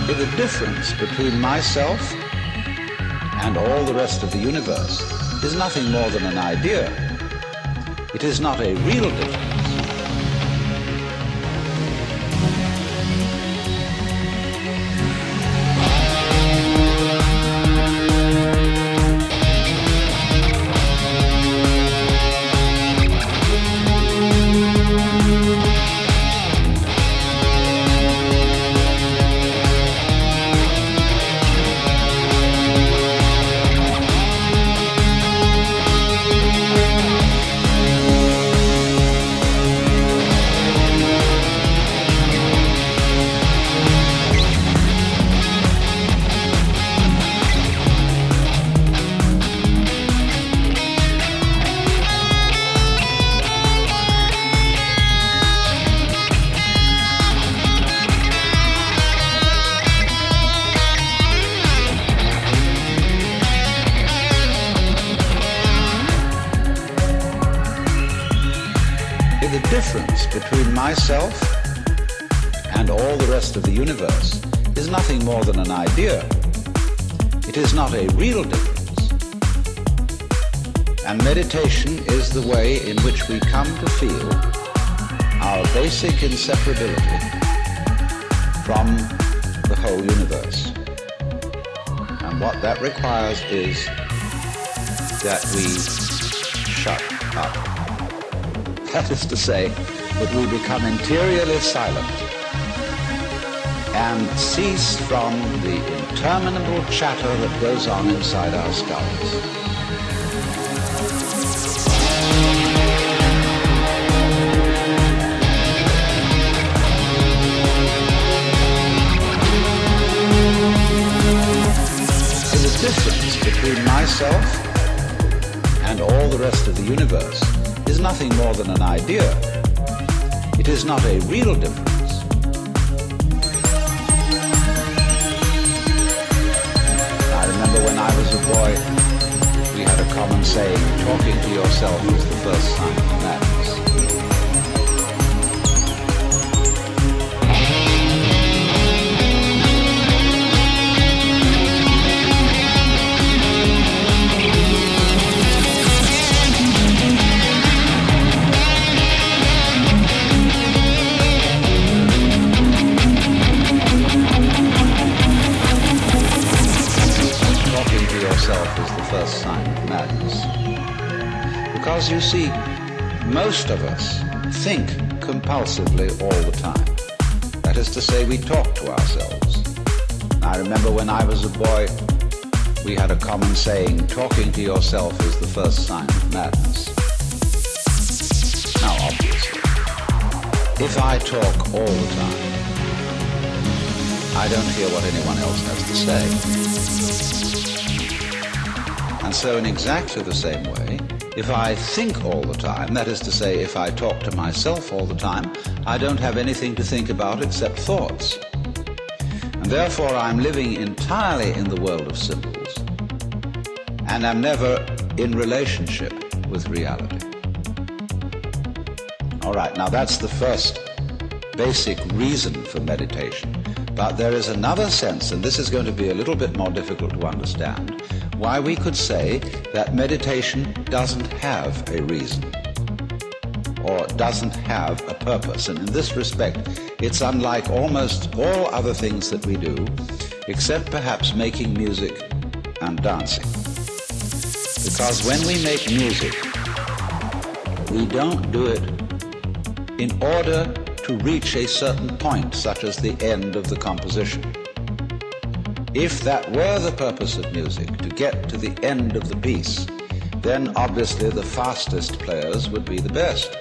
The difference between myself and all the rest of the universe is nothing more than an idea. It is not a real difference. The difference between myself and all the rest of the universe is nothing more than an idea. It is not a real difference. And meditation is the way in which we come to feel our basic inseparability from the whole universe. And what that requires is that we shut up. That is to say, that we become interiorly silent and cease from the interminable chatter that goes on inside our skulls. The difference between myself and all the rest of the universe is nothing more than an idea. It is not a real difference. I remember when I was a boy, we had a common saying, talking to yourself is the first sign of madness. Is the first sign of madness. Because you see, most of us think compulsively all the time. That is to say, we talk to ourselves. I remember when I was a boy, we had a common saying, talking to yourself is the first sign of madness. Now, obviously, if I talk all the time, I don't hear what anyone else has to say. And so in exactly the same way, if I think all the time, that is to say, if I talk to myself all the time, I don't have anything to think about except thoughts. And therefore I'm living entirely in the world of symbols, and I'm never in relationship with reality. All right, now that's the first basic reason for meditation. But there is another sense, and this is going to be a little bit more difficult to understand, why we could say that meditation doesn't have a reason or doesn't have a purpose. And in this respect, it's unlike almost all other things that we do, except perhaps making music and dancing. Because when we make music, we don't do it in order to reach a certain point, such as the end of the composition. If that were the purpose of music, to get to the end of the piece, then obviously the fastest players would be the best.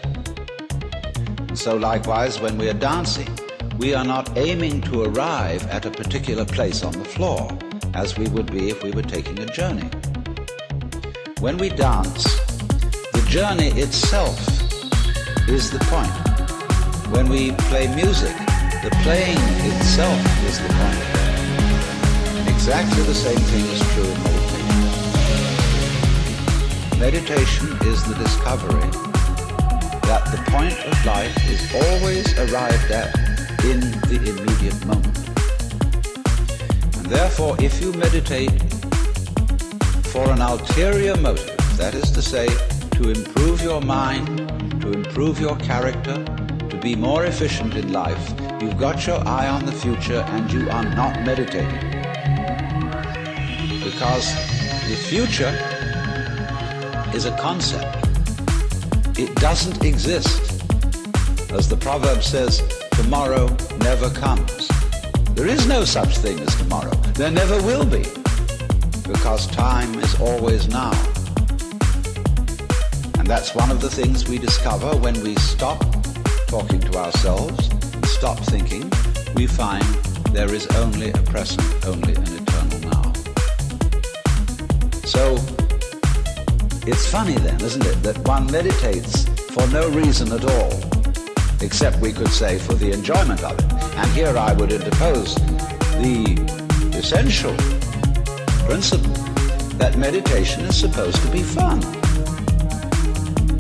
And so likewise, when we are dancing, we are not aiming to arrive at a particular place on the floor, as we would be if we were taking a journey. When we dance, the journey itself is the point. When we play music, the playing itself is the point. Exactly the same thing is true in meditation. Meditation is the discovery that the point of life is always arrived at in the immediate moment. Therefore, if you meditate for an ulterior motive, that is to say, to improve your mind, to improve your character, to be more efficient in life, you've got your eye on the future and you are not meditating. Because the future is a concept. It doesn't exist. As the proverb says, tomorrow never comes. There is no such thing as tomorrow. There never will be. Because time is always now. And that's one of the things we discover when we stop talking to ourselves, and stop thinking. We find there is only a present, only an eternal now. So, it's funny then, isn't it, that one meditates for no reason at all, except we could say for the enjoyment of it. And here I would interpose the essential principle that meditation is supposed to be fun.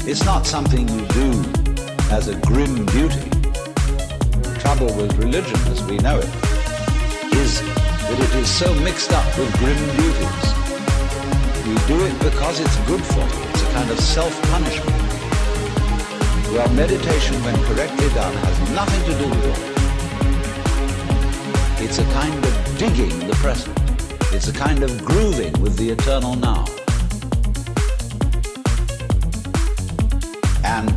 It's not something you do as a grim duty. The trouble with religion, as we know it, is that it is so mixed up with grim duties. You do it because it's good for you. It's a kind of self-punishment. Well, meditation, when correctly done, has nothing to do with all that. It's a kind of digging the present. It's a kind of grooving with the eternal now. And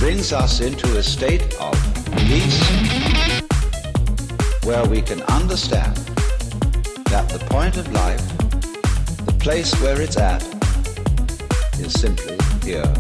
brings us into a state of peace where we can understand that the point of life, the place where it's at, is simply here.